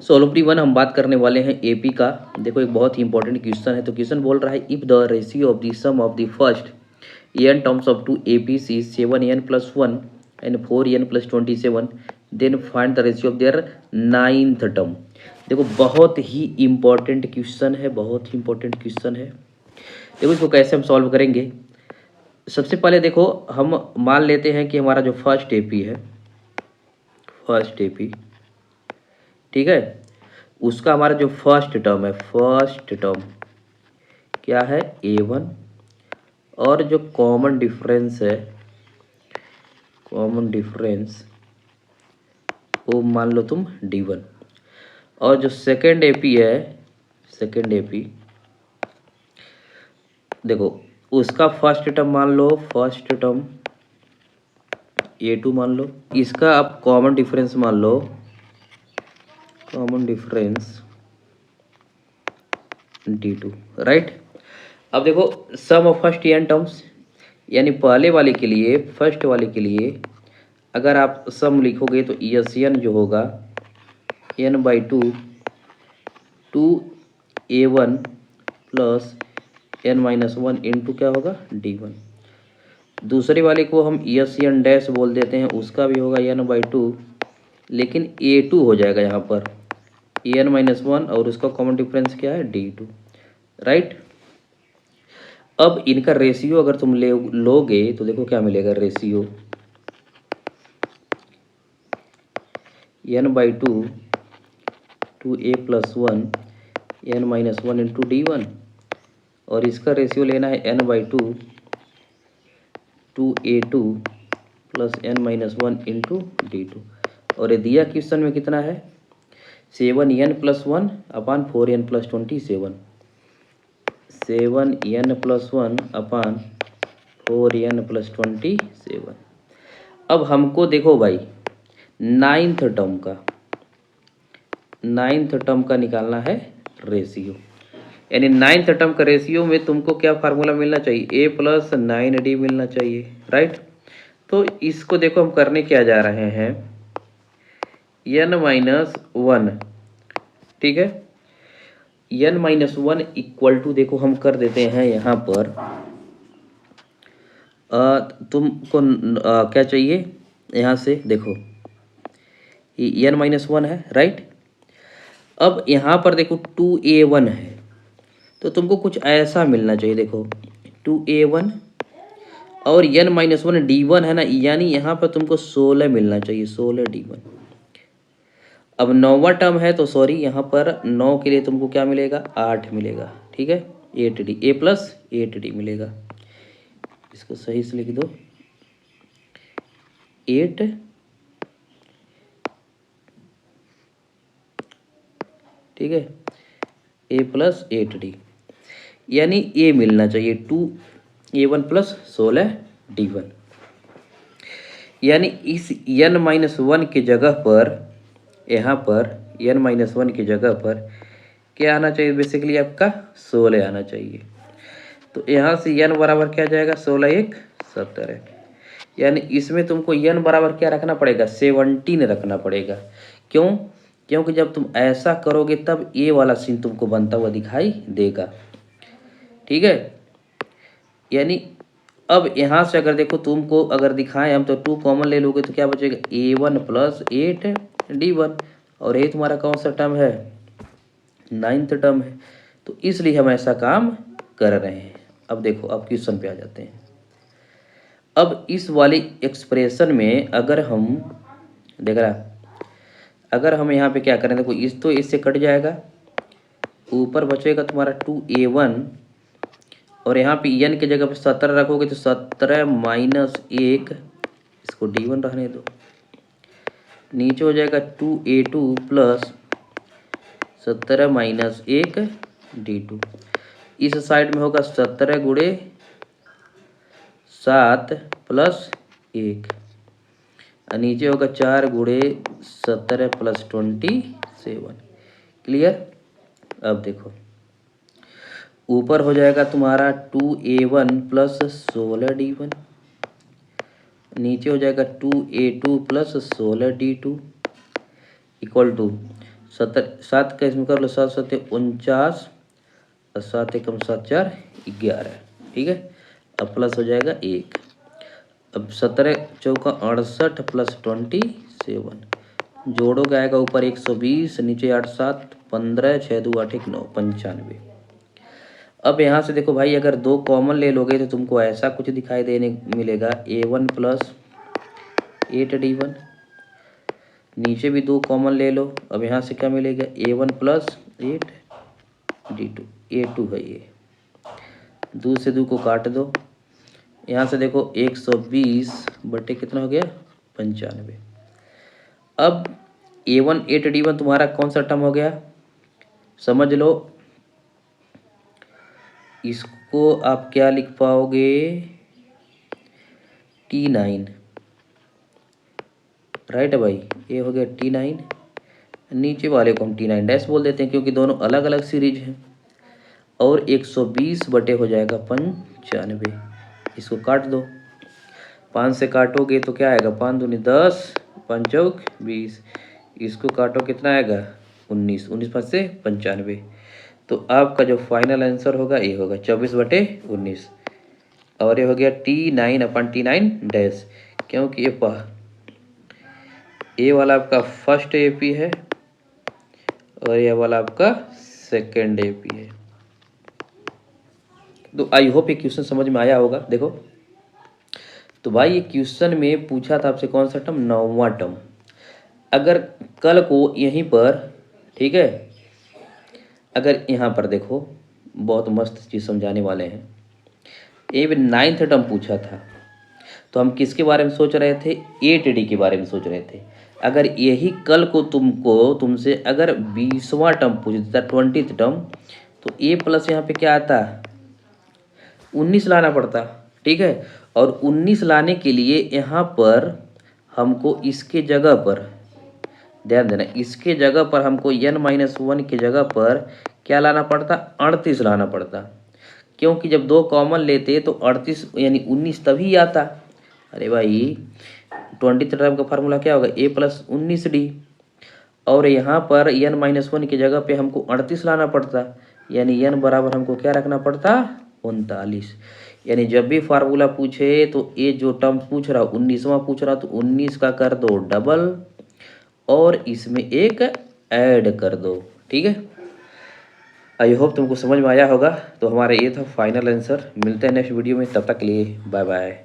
Solo one हम बात करने वाले हैं एपी का। देखो एक बहुत ही इंपॉर्टेंट क्वेश्चन है। तो क्वेश्चन बोल रहा है, if the ratio of the sum of the first n terms of two APs is 7n+1 and 4n+27, then find the ratio of their ninth term. देखो बहुत ही इंपॉर्टेंट क्वेश्चन है, बहुत ही important question है। देखो इसको कैसे हम सॉल्व करेंगे। सबसे पहले देखो हम मान लेते हैं कि हमारा जो फर्स्ट एपी है, फर्स्ट एपी, ठीक है, उसका हमारा जो फर्स्ट टर्म है, फर्स्ट टर्म क्या है, a1, और जो कॉमन डिफरेंस है, कॉमन डिफरेंस वो मान लो तुम d1, और जो सेकेंड एपी है, सेकेंड एपी देखो उसका फर्स्ट टर्म मान लो, फर्स्ट टर्म a2 मान लो, इसका आप कॉमन डिफरेंस मान लो, कॉमन डिफरेंस d2, राइट। अब देखो सम ऑफ फर्स्ट n टर्म्स, यानी पहले वाले के लिए, फर्स्ट वाले के लिए अगर आप सम लिखोगे तो एस एन जो होगा n/2 2a1 plus n-1 into क्या होगा d1। दूसरे वाले को हम एस एन डैश बोल देते हैं, उसका भी होगा n/2, लेकिन a2 हो जाएगा यहाँ पर n-1 और उसका कॉमन डिफरेंस क्या है d2, राइट। अब इनका रेशियो अगर तुम लोगे तो देखो क्या मिलेगा, ratio n/2 2a+1 n-1 into d1, और इसका रेशियो लेना है n/2 2a2 plus n-1 into d2, और ये दिया क्वेश्चन में कितना है 7n+1 अपान 4n+27, 7n+1 अपान 4n+27। अब हमको देखो भाई नाइन्थ टर्म का निकालना है रेशियो, यानी नाइन्थ टर्म का रेशियो में तुमको क्या फार्मूला मिलना चाहिए, a+9d मिलना चाहिए, राइट। तो इसको देखो हम करने क्या जा रहे हैं, n-1, ठीक है, n-1 इक्वल टू देखो हम कर देते हैं यहाँ पर तुमको क्या चाहिए, यहाँ से देखो n-1 है, राइट। अब यहाँ पर देखो 2a1 है, तो तुमको कुछ ऐसा मिलना चाहिए, देखो 2a1 और n-1 d1 है ना, यानी यहाँ पर तुमको 16 मिलना चाहिए, 16 d1। अब 9वां टर्म है तो सॉरी, यहाँ पर 9 के लिए तुमको क्या मिलेगा, 8 मिलेगा, ठीक है, 8d, a+8d मिलेगा। इसको सही से लिख दो, 8 ठीक है, a+8d, यानी ये मिलना चाहिए 2a1 प्लस 16 d1, यानी इस n-1 की जगह पर, यहाँ पर n-1 की जगह पर क्या आना चाहिए, बेसिकली आपका 16 आना चाहिए। तो यहाँ से n बराबर क्या जाएगा, 16 1 17, यानी इसमें तुमको n बराबर क्या रखना पड़ेगा, 17 रखना पड़ेगा। क्यों, क्योंकि जब तुम ऐसा करोगे तब ये वाला सीन तुमको बनता हुआ दिखाई देगा, ठीक है। यानी अब यहाँ से अगर देखो तुमको अगर दिखाएं हम तो 2 कॉमन ले लोगे तो क्या बचेगा, a1 प्लस 8d1, और ये तुम्हारा कौन सा टर्म है, नाइन्थ टर्म है। तो इसलिए हम ऐसा काम कर रहे हैं। अब देखो अब क्वेश्चन पे आ जाते हैं। अब इस वाली एक्सप्रेशन में अगर हम देख रहा, अगर हम यहाँ पे क्या करें, देखो इस तो इससे कट जाएगा, ऊपर बचेगा तुम्हारा 2a1, और यहाँ पे n की जगह पे 17 रखोगे तो 17-1, इसको d1 रहने दो, नीचे हो जाएगा 2a2 प्लस 17-1 d2, इस साइड में होगा 17 गुणे 7 प्लस 1, और नीचे होगा 4 गुणे 17 प्लस 27। क्लियर। अब देखो ऊपर हो जाएगा तुम्हारा 2a1 प्लस 16d1, नीचे हो जाएगा 2a2 plus 16d2 equal to 7 का इसमें कर लो, 7 7 49 और 7 एकम 7 4 11, ठीक है। अब प्लस हो जाएगा 1। अब 17 चौका 68 प्लस 27 जोड़ोगे आएगा ऊपर 120, नीचे 8 7 15, 6 2 8 1 9, 95। अब यहाँ से देखो भाई, अगर 2 कॉमन ले लोगे तो तुमको ऐसा कुछ दिखाई देने मिलेगा, A1 प्लस 8D1। नीचे भी 2 कॉमन ले लो, अब यहाँ से क्या मिलेगा, A1 प्लस 8D2, A2 है ये। 2 से 2 को काट दो, यहाँ से देखो 120 बटे कितना हो गया, 95। अब A1 8D1 तुम्हारा कौन सा टर्म हो गया, समझ लो। इसको आप क्या लिख पाओगे, T9, राइट है भाई, ये हो गया T9। नीचे वाले को हम T9 डैश बोल देते हैं क्योंकि दोनों अलग अलग सीरीज हैं। और 120 बटे हो जाएगा 95। इसको काट दो, 5 से काटोगे तो क्या आएगा, 5 दूनी 10, 5 चौक 20। इसको काटो कितना आएगा, 19, 19 5 से 95। तो आपका जो फाइनल आंसर होगा ये होगा 24 बटे 19। और ये हो गया T9 अपन T9 डैश, क्योंकि ये वाला आपका फर्स्ट AP है और ये वाला आपका सेकेंड AP है। तो आई होप ये क्वेश्चन समझ में आया होगा। देखो तो भाई ये क्वेश्चन में पूछा था आपसे कौन सा टर्म, 9वां टर्म। अगर कल को यहीं पर, ठीक है, अगर यहाँ पर देखो बहुत मस्त चीज़ समझाने वाले हैं। ये 9th टर्म पूछा था तो हम किसके बारे में सोच रहे थे, 8D के बारे में सोच रहे थे। अगर यही कल को तुमसे अगर 20वां टर्म पूछ देता, 20th टर्म, तो A प्लस यहाँ पे क्या आता, 19 लाना पड़ता, ठीक है। और 19 लाने के लिए यहाँ पर हमको इसके जगह पर ध्यान देना, इसके जगह पर हमको n-1 की जगह पर क्या लाना पड़ता, 38 लाना पड़ता। क्योंकि जब 2 कॉमन लेते तो 38 यानी 19 तभी आता। अरे भाई 20th टर्म का फार्मूला क्या होगा, A प्लस 19D। और यहाँ पर n-1 की जगह पे हमको 38 लाना पड़ता, यानी n बराबर हमको क्या रखना पड़ता, 39। यानी जब भी फार्मूला पूछे तो ये जो टर्म पूछ रहा 19वां पूछ रहा तो 19 का कर दो डबल और इसमें एक ऐड कर दो, ठीक है। आई होप तुमको समझ में आया होगा। तो हमारा ये था फाइनल आंसर। मिलते हैं नेक्स्ट वीडियो में, तब तक के लिए बाय बाय।